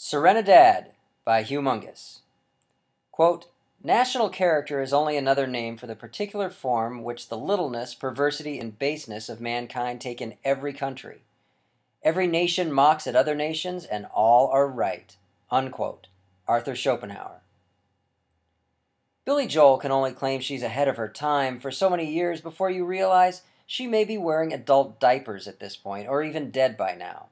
Serenidad by Humongous. Quote, national character is only another name for the particular form which the littleness, perversity, and baseness of mankind take in every country. Every nation mocks at other nations, and all are right. Unquote. Arthur Schopenhauer. Billy Joel can only claim she's ahead of her time for so many years before you realize she may be wearing adult diapers at this point, or even dead by now.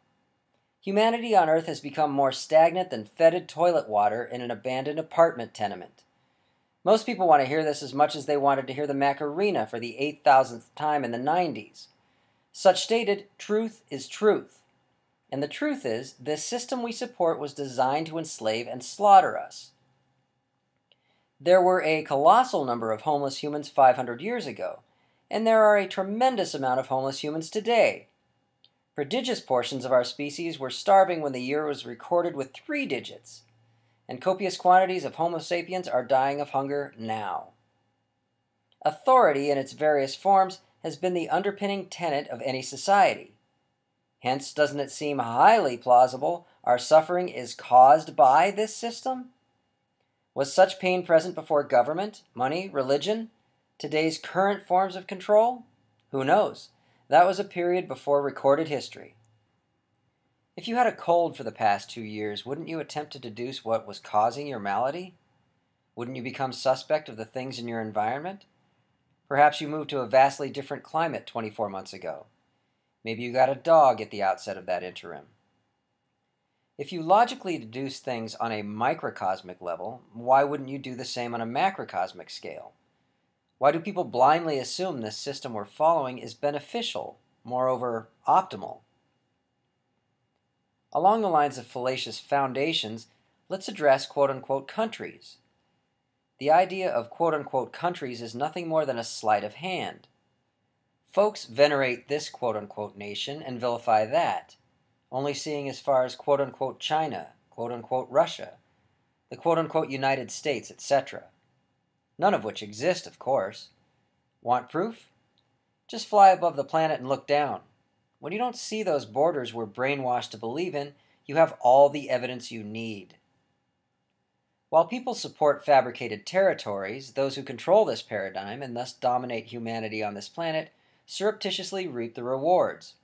Humanity on Earth has become more stagnant than fetid toilet water in an abandoned apartment tenement. Most people want to hear this as much as they wanted to hear the Macarena for the 8,000th time in the 90s. Such stated, truth is truth. And the truth is, this system we support was designed to enslave and slaughter us. There were a colossal number of homeless humans 500 years ago, and there are a tremendous amount of homeless humans today. Prodigious portions of our species were starving when the year was recorded with 3 digits, and copious quantities of Homo sapiens are dying of hunger now. Authority in its various forms has been the underpinning tenet of any society. Hence, doesn't it seem highly plausible our suffering is caused by this system? Was such pain present before government, money, religion, today's current forms of control? Who knows? That was a period before recorded history. If you had a cold for the past 2 years, wouldn't you attempt to deduce what was causing your malady? Wouldn't you become suspect of the things in your environment? Perhaps you moved to a vastly different climate 24 months ago. Maybe you got a dog at the outset of that interim. If you logically deduce things on a microcosmic level, why wouldn't you do the same on a macrocosmic scale? Why do people blindly assume this system we're following is beneficial, moreover, optimal? Along the lines of fallacious foundations, let's address quote-unquote countries. The idea of quote-unquote countries is nothing more than a sleight of hand. Folks venerate this quote-unquote nation and vilify that, only seeing as far as quote-unquote China, quote-unquote Russia, the quote-unquote United States, etc. None of which exist, of course. Want proof? Just fly above the planet and look down. When you don't see those borders we're brainwashed to believe in, you have all the evidence you need. While people support fabricated territories, those who control this paradigm and thus dominate humanity on this planet surreptitiously reap the rewards.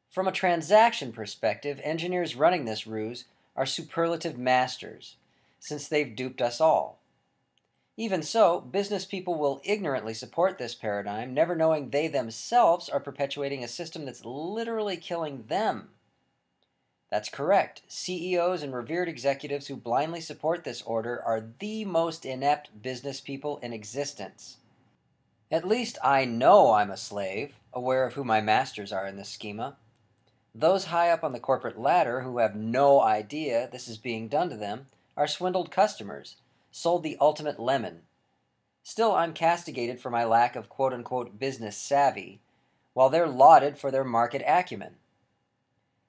From a transaction perspective, engineers running this ruse are superlative masters, since they've duped us all. Even so, business people will ignorantly support this paradigm, never knowing they themselves are perpetuating a system that's literally killing them. That's correct. CEOs and revered executives who blindly support this order are the most inept business people in existence. At least I know I'm a slave, aware of who my masters are in this schema. Those high up on the corporate ladder who have no idea this is being done to them are swindled customers, sold the ultimate lemon. Still, I'm castigated for my lack of quote-unquote business savvy, while they're lauded for their market acumen.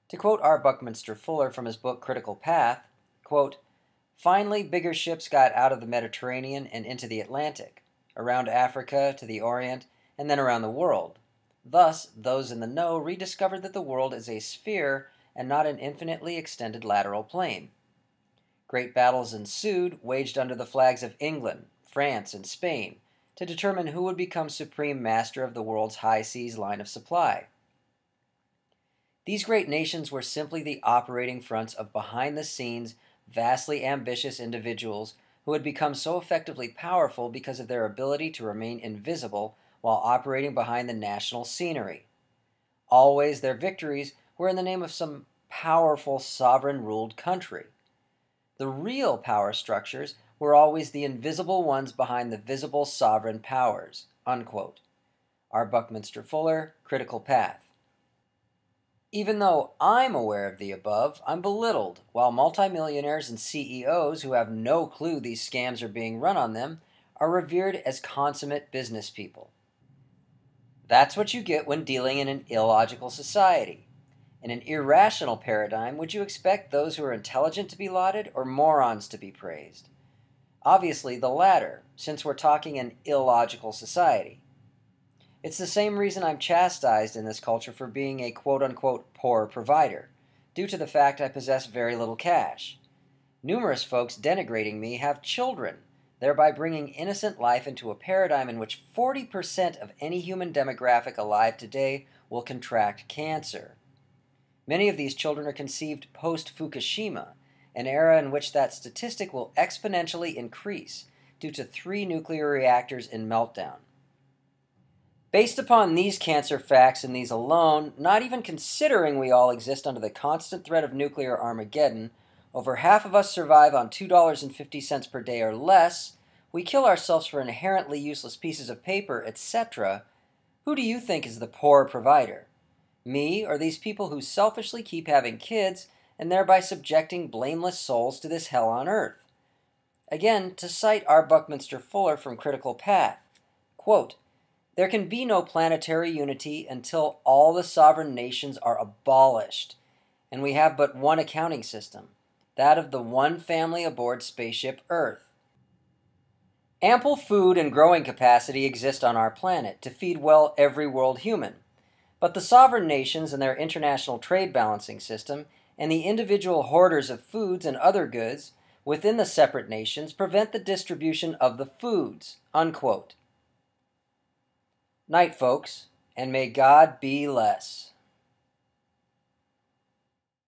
To quote our Buckminster Fuller from his book Critical Path, quote, finally bigger ships got out of the Mediterranean and into the Atlantic, around Africa to the Orient, and then around the world. Thus, those in the know rediscovered that the world is a sphere and not an infinitely extended lateral plane. Great battles ensued, waged under the flags of England, France, and Spain, to determine who would become supreme master of the world's high seas line of supply. These great nations were simply the operating fronts of behind-the-scenes, vastly ambitious individuals who had become so effectively powerful because of their ability to remain invisible while operating behind the national scenery. Always their victories were in the name of some powerful sovereign-ruled country. The real power structures were always the invisible ones behind the visible sovereign powers. Unquote. R. Buckminster Fuller, Critical Path. Even though I'm aware of the above, I'm belittled, while multimillionaires and CEOs who have no clue these scams are being run on them are revered as consummate business people. That's what you get when dealing in an illogical society. In an irrational paradigm, would you expect those who are intelligent to be lauded or morons to be praised? Obviously the latter, since we're talking an illogical society. It's the same reason I'm chastised in this culture for being a quote-unquote poor provider, due to the fact I possess very little cash. Numerous folks denigrating me have children, thereby bringing innocent life into a paradigm in which 40% of any human demographic alive today will contract cancer. Many of these children are conceived post-Fukushima, an era in which that statistic will exponentially increase due to 3 nuclear reactors in meltdown. Based upon these cancer facts and these alone, not even considering we all exist under the constant threat of nuclear Armageddon, over half of us survive on $2.50 per day or less, we kill ourselves for inherently useless pieces of paper, etc. Who do you think is the poor provider? Me or these people who selfishly keep having kids and thereby subjecting blameless souls to this hell on earth? Again, to cite R. Buckminster Fuller from Critical Path, quote, "There can be no planetary unity until all the sovereign nations are abolished, and we have but one accounting system, that of the one family aboard spaceship Earth. Ample food and growing capacity exist on our planet to feed well every world human, but the sovereign nations and their international trade balancing system and the individual hoarders of foods and other goods within the separate nations prevent the distribution of the foods." Unquote. Night, folks, and may God be less.